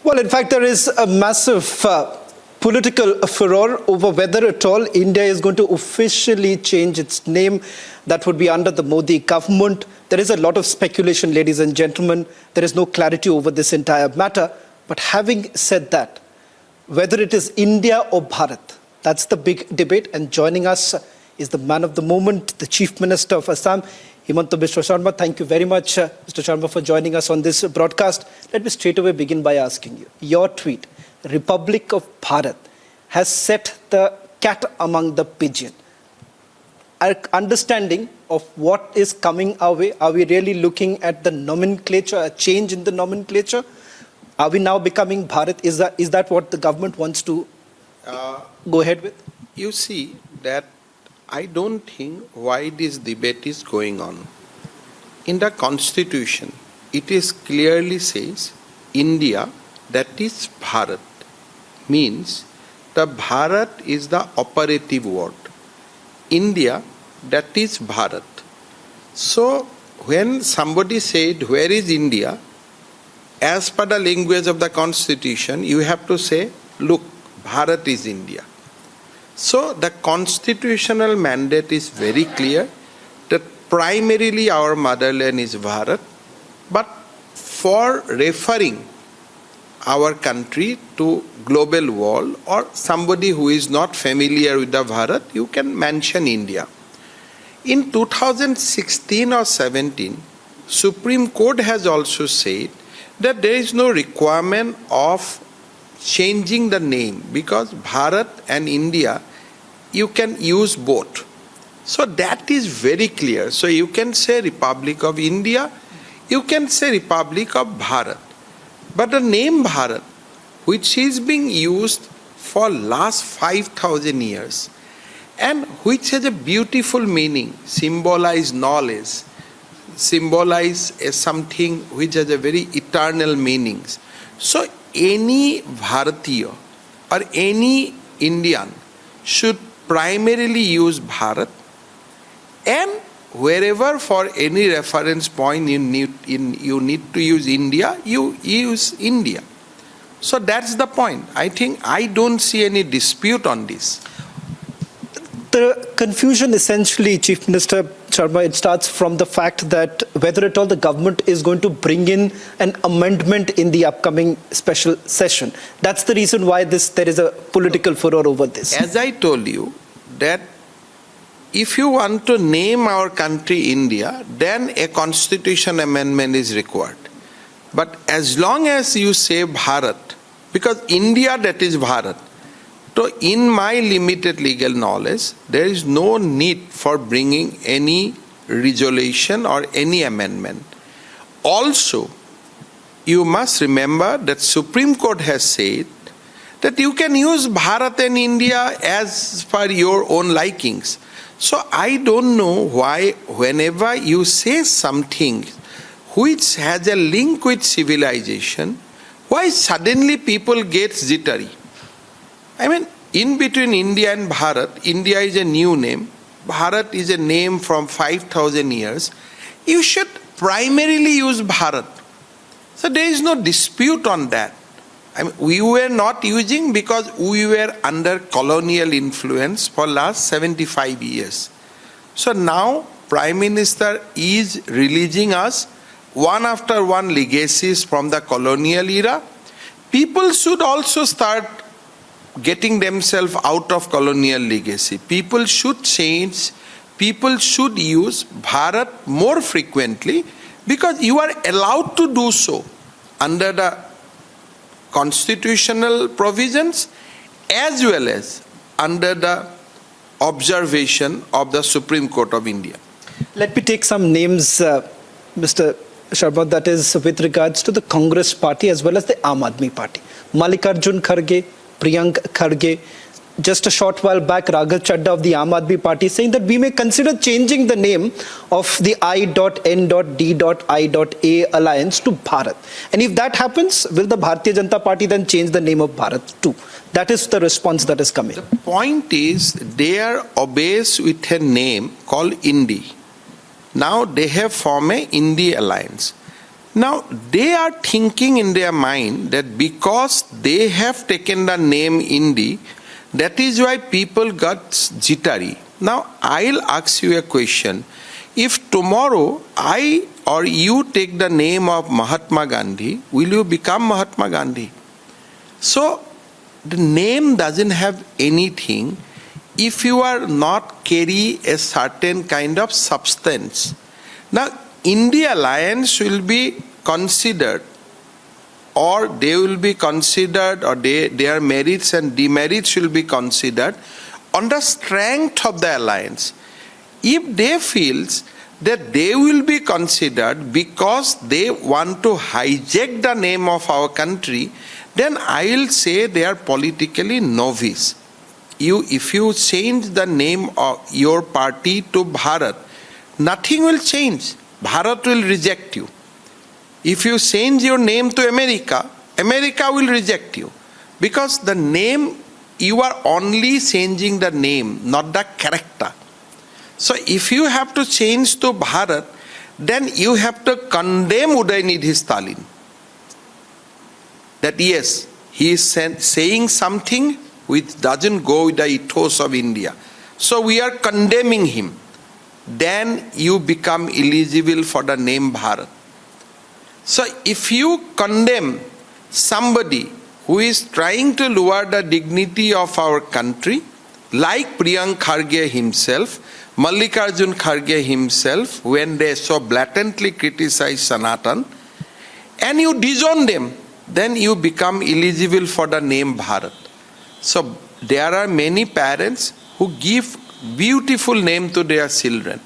Well, in fact, there is a massive political furor over whether at all India is going to officially change its name. That would be under the Modi government. There is a lot of speculation, ladies and gentlemen. There is no clarity over this entire matter. But having said that, whether it is India or Bharat, that's the big debate. And joining us is the man of the moment, the Chief Minister of Assam, Himanta Biswa Sarma. Thank you very much, Mr. Sarma, for joining us on this broadcast. Let me straight away begin by asking you, your tweet, Republic of Bharat, has set the cat among the pigeon. Our understanding of what is coming our way, are we really looking at the nomenclature, a change in the nomenclature? Are we now becoming Bharat? Is that what the government wants to go ahead with? You see that I don't think why this debate is going on. In the Constitution, it is clearly says India, that is Bharat, means the Bharat is the operative word. India, that is Bharat. So when somebody said, where is India? As per the language of the Constitution, you have to say, look, Bharat is India. So the constitutional mandate is very clear that primarily our motherland is Bharat, but for referring our country to global world or somebody who is not familiar with the Bharat, you can mention India. In 2016 or 17, Supreme Court has also said that there is no requirement of changing the name because Bharat and India, you can use both. So that is very clear. So you can say Republic of India, you can say Republic of Bharat. But the name Bharat, which is being used for last 5,000 years and which has a beautiful meaning, symbolize knowledge, symbolize something which has a very eternal meanings. So any Bharatiya or any Indian should primarily use Bharat, and wherever for any reference point you need to use India, you use India. So that's the point. I think I don't see any dispute on this. The confusion essentially, Chief Minister Sarma, it starts from the fact that whether at all the government is going to bring in an amendment in the upcoming special session. That's the reason why there is a political furor over this. As I told you, that if you want to name our country India, then a constitution amendment is required. But as long as you say Bharat, because India, that is Bharat, so in my limited legal knowledge, there is no need for bringing any resolution or any amendment. Also, you must remember that Supreme Court has said that you can use Bharat and India as per your own likings. So I don't know why whenever you say something which has a link with civilization, why suddenly people get jittery. I mean, in between India and Bharat, India is a new name, Bharat is a name from 5,000 years. You should primarily use Bharat. So there is no dispute on that. I mean, we were not using because we were under colonial influence for last 75 years. So now Prime Minister is releasing us one after one legacies from the colonial era. People should also start getting themselves out of colonial legacy. People should change, people should use Bharat more frequently because you are allowed to do so under the constitutional provisions as well as under the observation of the Supreme Court of India. Let me take some names, Mr. Sarma, that is with regards to the Congress party as well as the I.N.D.I.A party. Mallikarjun Kharge, Priyank Kharge, just a short while back, Raghav Chadha of the I.N.D.I.A party saying that we may consider changing the name of the I.N.D.I.A alliance to Bharat. And if that happens, will the Bhartiya Janata Party then change the name of Bharat too? That is the response that is coming. The point is, they are obsessed with a name called I.N.D.I.A. Now they have formed a I.N.D.I.A alliance. Now, they are thinking in their mind that because they have taken the name Indi, that is why people got jittery. Now, I'll ask you a question. If tomorrow I or you take the name of Mahatma Gandhi, will you become Mahatma Gandhi? So, the name doesn't have anything if you are not carry a certain kind of substance. Now, I.N.D.I.A alliance will be considered, or they will be considered, or their merits and demerits will be considered on the strength of the alliance. If they feel that they will be considered because they want to hijack the name of our country, then I will say they are politically novice. If you change the name of your party to Bharat, nothing will change. Bharat will reject you. If you change your name to America, America will reject you. Because the name, you are only changing the name, not the character. So if you have to change to Bharat, then you have to condemn Udayanidhi Stalin. That yes, he is saying something which doesn't go with the ethos of India. So we are condemning him. Then you become eligible for the name Bharat. So if you condemn somebody who is trying to lower the dignity of our country, like Priyank Kharge himself, Mallikarjun Kharge himself, when they so blatantly criticize Sanatan, and you disown them, then you become eligible for the name Bharat. So there are many parents who give beautiful name to their children,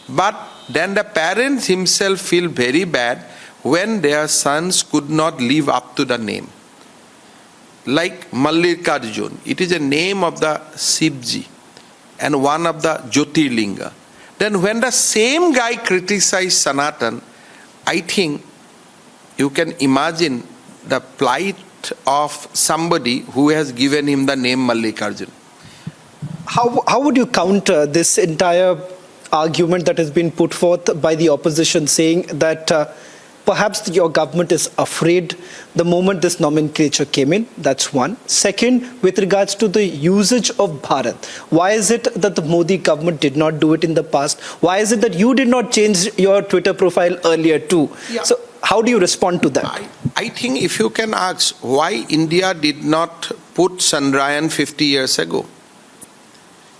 but then the parents himself feel very bad when their sons could not live up to the name. Like Mallikarjun, it is a name of the Shivji and one of the Jyotirlinga. Then when the same guy criticized Sanatan, I think you can imagine the plight of somebody who has given him the name Mallikarjun. How would you counter this entire argument that has been put forth by the opposition, saying that perhaps your government is afraid the moment this nomenclature came in? That's one. Second, with regards to the usage of Bharat, why is it that the Modi government did not do it in the past? Why is it that you did not change your Twitter profile earlier too? Yeah. So how do you respond to that? I think if you can ask why India did not put Chandrayaan 50 years ago.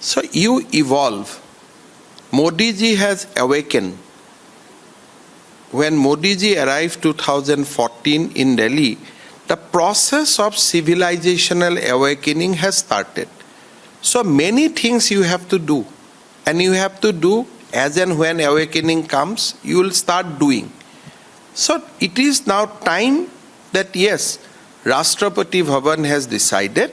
So you evolve. Modi ji has awakened. When Modi ji arrived 2014 in Delhi, the process of civilizational awakening has started. So many things you have to do. And you have to do as and when awakening comes, you will start doing. So it is now time that yes, Rashtrapati Bhawan has decided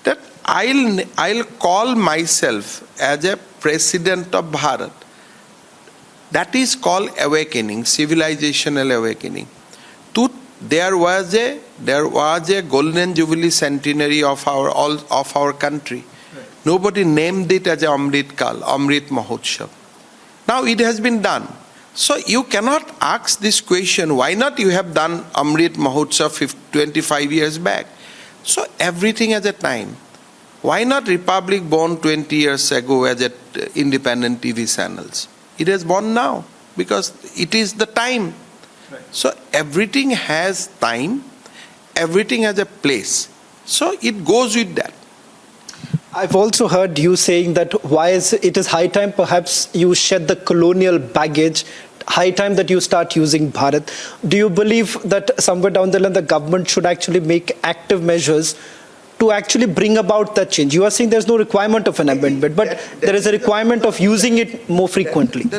that I'll call myself as a President of Bharat. That is called awakening, civilizational awakening. There was a golden jubilee centenary of our country. Right. Nobody named it as a Amrit Kal, Amrit Mahotsav. Now it has been done. So you cannot ask this question, why not you have done Amrit Mahotsav 25 years back? So everything has a time. Why not Republic born 20 years ago as independent TV channels? It is born now because it is the time. Right. So everything has time, everything has a place. So it goes with that. I've also heard you saying that it is high time perhaps you shed the colonial baggage, high time that you start using Bharat. Do you believe that somewhere down the line the government should actually make active measures to actually bring about that change? You are saying there's no requirement of an amendment, but there is a requirement of using it more frequently.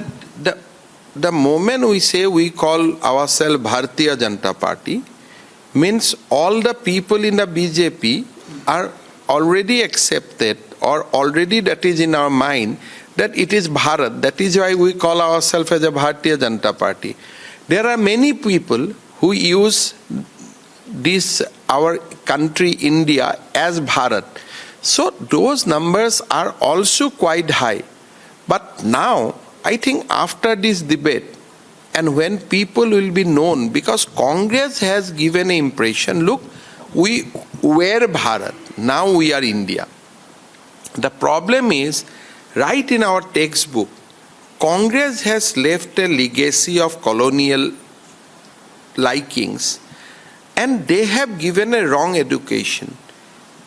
The moment we say we call ourselves Bhartiya Janata Party, means all the people in the BJP are already accepted, or already that is in our mind, that it is Bharat. That is why we call ourselves as a Bhartiya Janata Party. There are many people who use this, our country, India, as Bharat. So those numbers are also quite high. But now, I think after this debate, and when people will be known, because Congress has given an impression, look, we were Bharat, now we are India. The problem is, right in our textbook, Congress has left a legacy of colonial likings, and they have given a wrong education.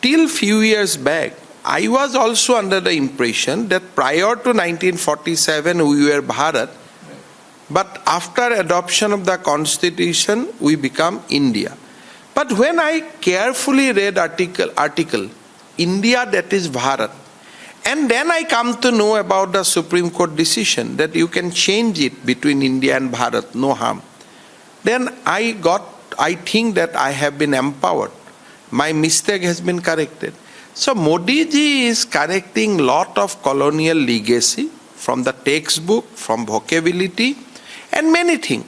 Till few years back, I was also under the impression that prior to 1947 we were Bharat, but after adoption of the constitution we become India. But when I carefully read article India, that is Bharat, and then I come to know about the Supreme Court decision that you can change it between India and Bharat, no harm. Then I think that I have been empowered. My mistake has been corrected. So Modi ji is correcting lot of colonial legacy from the textbook, from vocabulary, and many things.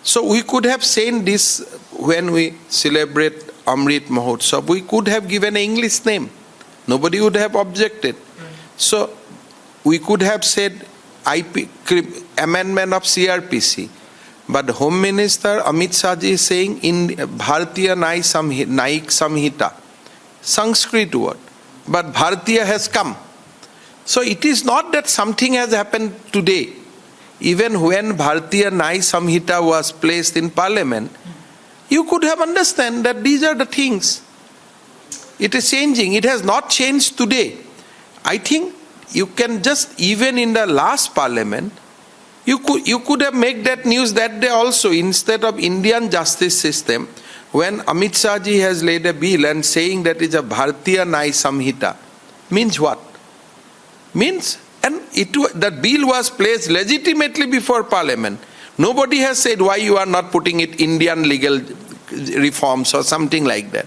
So we could have said this when we celebrate Amrit Mahotsav. We could have given an English name. Nobody would have objected. So we could have said amendment of CRPC. But Home Minister Amit Shah ji is saying in Bhartiya Janata Samhita, Sanskrit word. But Bhartiya has come. So it is not that something has happened today. Even when Bhartiya Janata Samhita was placed in Parliament, you could have understand that these are the things. It is changing. It has not changed today. I think you can just, even in the last Parliament, you could have made that news that day also, instead of Indian justice system, when Amit Shah ji has laid a bill and saying that is a Bhartiya Janata Samhita. Means what? Means, and that bill was placed legitimately before Parliament. Nobody has said why you are not putting it Indian legal reforms or something like that.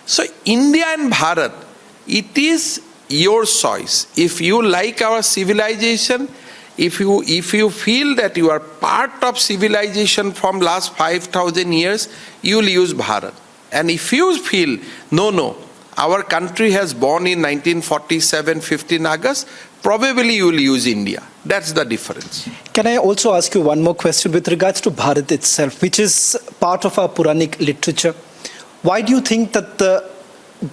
So India and Bharat, it is your choice. If you like our civilization, if you feel that you are part of civilization from last 5,000 years, you will use Bharat. And if you feel, no, our country has born in 1947, 15 August, probably you will use India. That's the difference. Can I also ask you one more question with regards to Bharat itself, which is part of our Puranic literature? Why do you think that the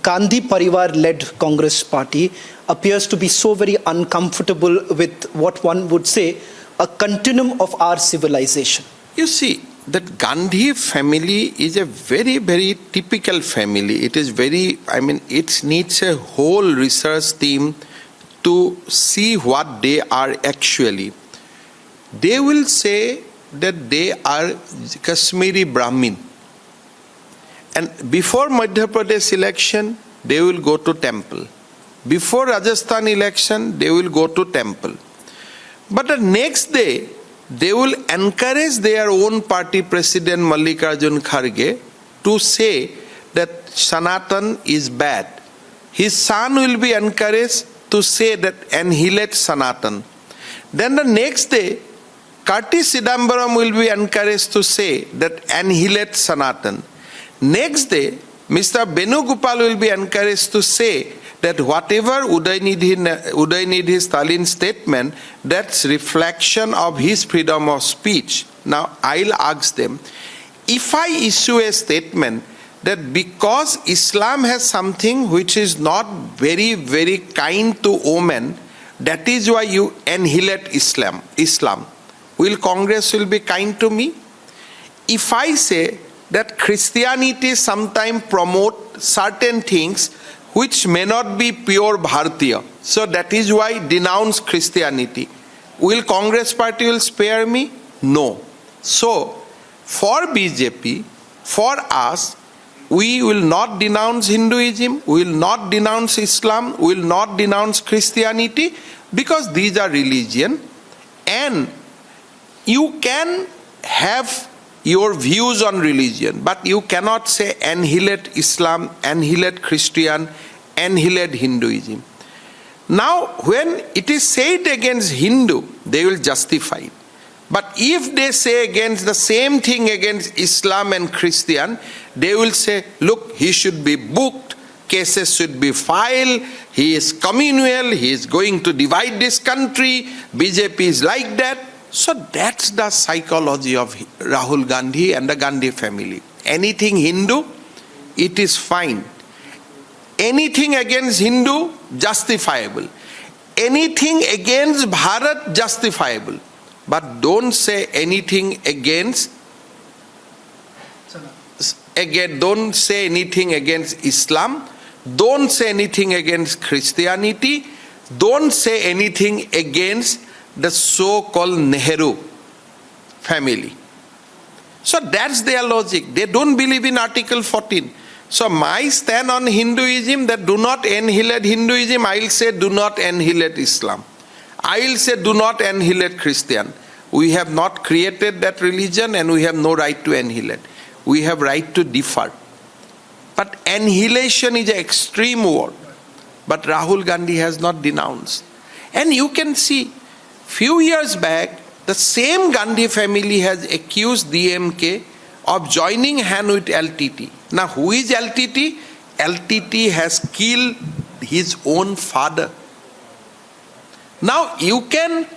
Gandhi Parivar-led Congress party appears to be so very uncomfortable with what one would say a continuum of our civilization? You see, that Gandhi family is a very, very typical family. It is very, it needs a whole research team to see what they are actually. They will say that they are Kashmiri Brahmin. And before Madhya Pradesh election, they will go to temple. Before Rajasthan election, they will go to temple. But the next day, they will encourage their own party president Mallikarjun Kharge to say that Sanatan is bad. His son will be encouraged to say that annihilate Sanatan. Then the next day, Karti Chidambaram will be encouraged to say that annihilate Sanatan. Next day, Mr. Venugopal will be encouraged to say that whatever Udaynidhi Stalin's statement, that's reflection of his freedom of speech. Now, I'll ask them, if I issue a statement that because Islam has something which is not very, very kind to women, that is why you annihilate Islam, will Congress will be kind to me? If I say that Christianity sometimes promote certain things which may not be pure Bhartiya, so that is why denounce Christianity, will Congress party will spare me? No. So, for BJP, for us, we will not denounce Hinduism, we will not denounce Islam, we will not denounce Christianity, because these are religion, and you can have your views on religion, but you cannot say annihilate Islam, annihilate Christian, annihilate Hinduism. Now, when it is said against Hindu, they will justify it. But if they say against the same thing against Islam and Christian, they will say, look, he should be booked, cases should be filed, he is communal, he is going to divide this country, BJP is like that. So that's the psychology of Rahul Gandhi and the Gandhi family. Anything Hindu, it is fine. Anything against Hindu, justifiable. Anything against Bharat, justifiable. But don't say anything against don't say anything against Islam, don't say anything against Christianity, don't say anything against the so-called Nehru family. So that's their logic. They don't believe in Article 14. So my stand on Hinduism, that do not annihilate Hinduism, I will say do not annihilate Islam. I will say do not annihilate Christian. We have not created that religion and we have no right to annihilate. We have right to differ. But annihilation is an extreme word. But Rahul Gandhi has not denounced. And you can see, few years back, the same Gandhi family has accused DMK of joining hand with LTT. Now who is LTT? LTT has killed his own father. Now you can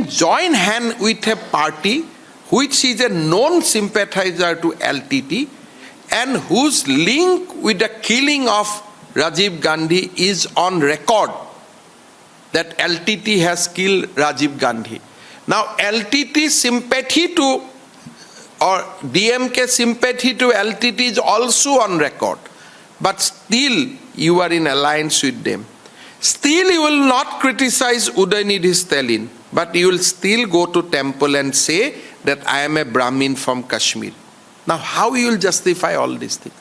join hand with a party which is a known sympathizer to LTT and whose link with the killing of Rajiv Gandhi is on record, that LTT has killed Rajiv Gandhi. Now LTT sympathy to or DMK sympathy to LTT is also on record, but still you are in alliance with them. Still you will not criticize Udaynidhi Stalin, but you will still go to temple and say that I am a Brahmin from Kashmir. Now how you will justify all these things?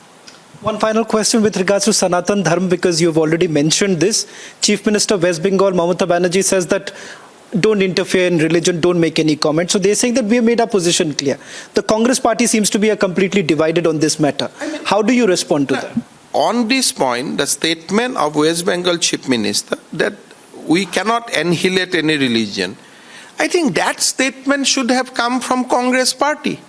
One final question with regards to Sanatan Dharma, because you've already mentioned this. Chief Minister of West Bengal, Mamata Banerjee, says that don't interfere in religion, don't make any comment. So they're saying that we have made our position clear. The Congress party seems to be completely divided on this matter. How do you respond to that? On this point, the statement of West Bengal Chief Minister that we cannot annihilate any religion, I think that statement should have come from Congress party.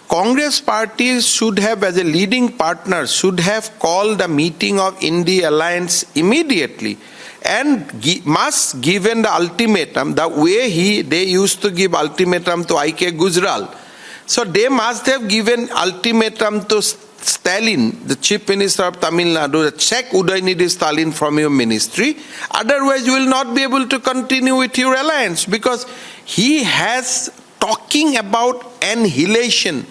Congress party should have, as a leading partner, should have called the meeting of I.N.D.I.A alliance immediately and must given the ultimatum the way they used to give ultimatum to I.K. Gujral. So they must have given ultimatum to Stalin, the Chief Minister of Tamil Nadu, check Udaynidhi Stalin from your ministry. Otherwise you will not be able to continue with your alliance, because he has talking about annihilation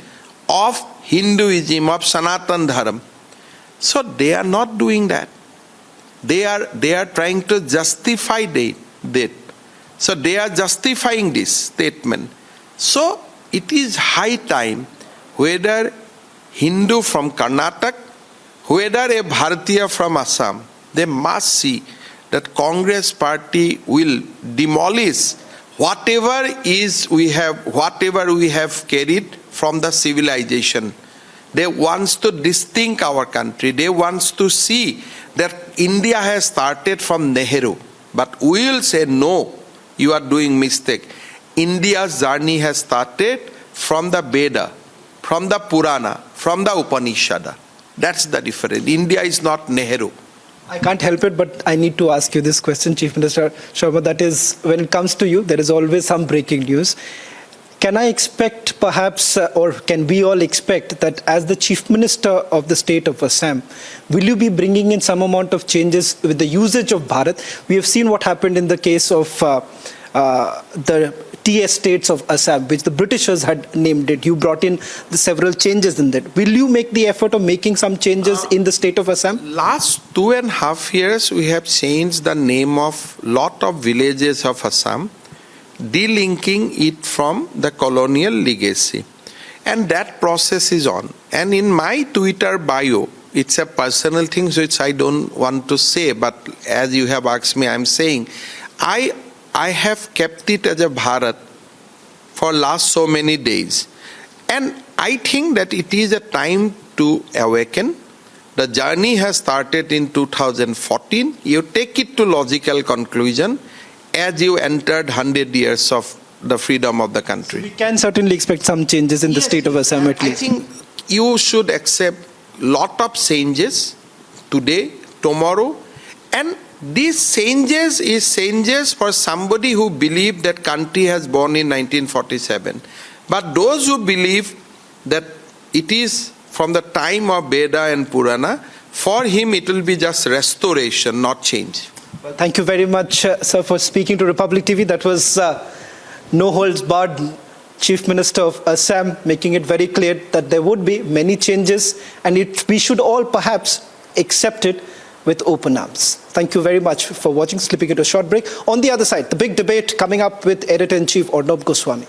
of Hinduism, of Sanatan Dharma. So they are not doing that. They are trying to justify that. So they are justifying this statement. So it is high time, whether Hindu from Karnataka, whether a Bhartiya from Assam, they must see that Congress party will demolish whatever we have carried from the civilization. They want to distinct our country. They want to see that India has started from Nehru. But we will say, no, you are doing mistake. India's journey has started from the Veda, from the Purana, from the Upanishad. That's the difference. India is not Nehru. I can't help it, but I need to ask you this question, Chief Minister Sarma. That is, when it comes to you, there is always some breaking news. Can I expect perhaps, or can we all expect that as the Chief Minister of the state of Assam, will you be bringing in some amount of changes with the usage of Bharat? We have seen what happened in the case of the tea estates of Assam, which the Britishers had named it. You brought in the several changes in that. Will you make the effort of making some changes in the state of Assam? Last 2.5 years, we have changed the name of lot of villages of Assam, delinking it from the colonial legacy. And that process is on. And in my Twitter bio, it's a personal thing which I don't want to say, but as you have asked me, I'm saying, I have kept it as a Bharat for last so many days. And I think that it is a time to awaken. The journey has started in 2014. You take it to logical conclusion as you entered 100 years of the freedom of the country. So we can certainly expect some changes in the state of Assam at least. I think you should accept lot of changes today, tomorrow, and These changes is changes for somebody who believed that country has born in 1947. But those who believe that it is from the time of Veda and Purana, for him it will be just restoration, not change. Well, thank you very much, sir, for speaking to Republic TV. That was no holds barred Chief Minister of Assam, making it very clear that there would be many changes and we should all perhaps accept it with open arms. Thank you very much for watching. Slipping into a short break. On the other side, the big debate coming up with Editor-in-Chief Arnab Goswami.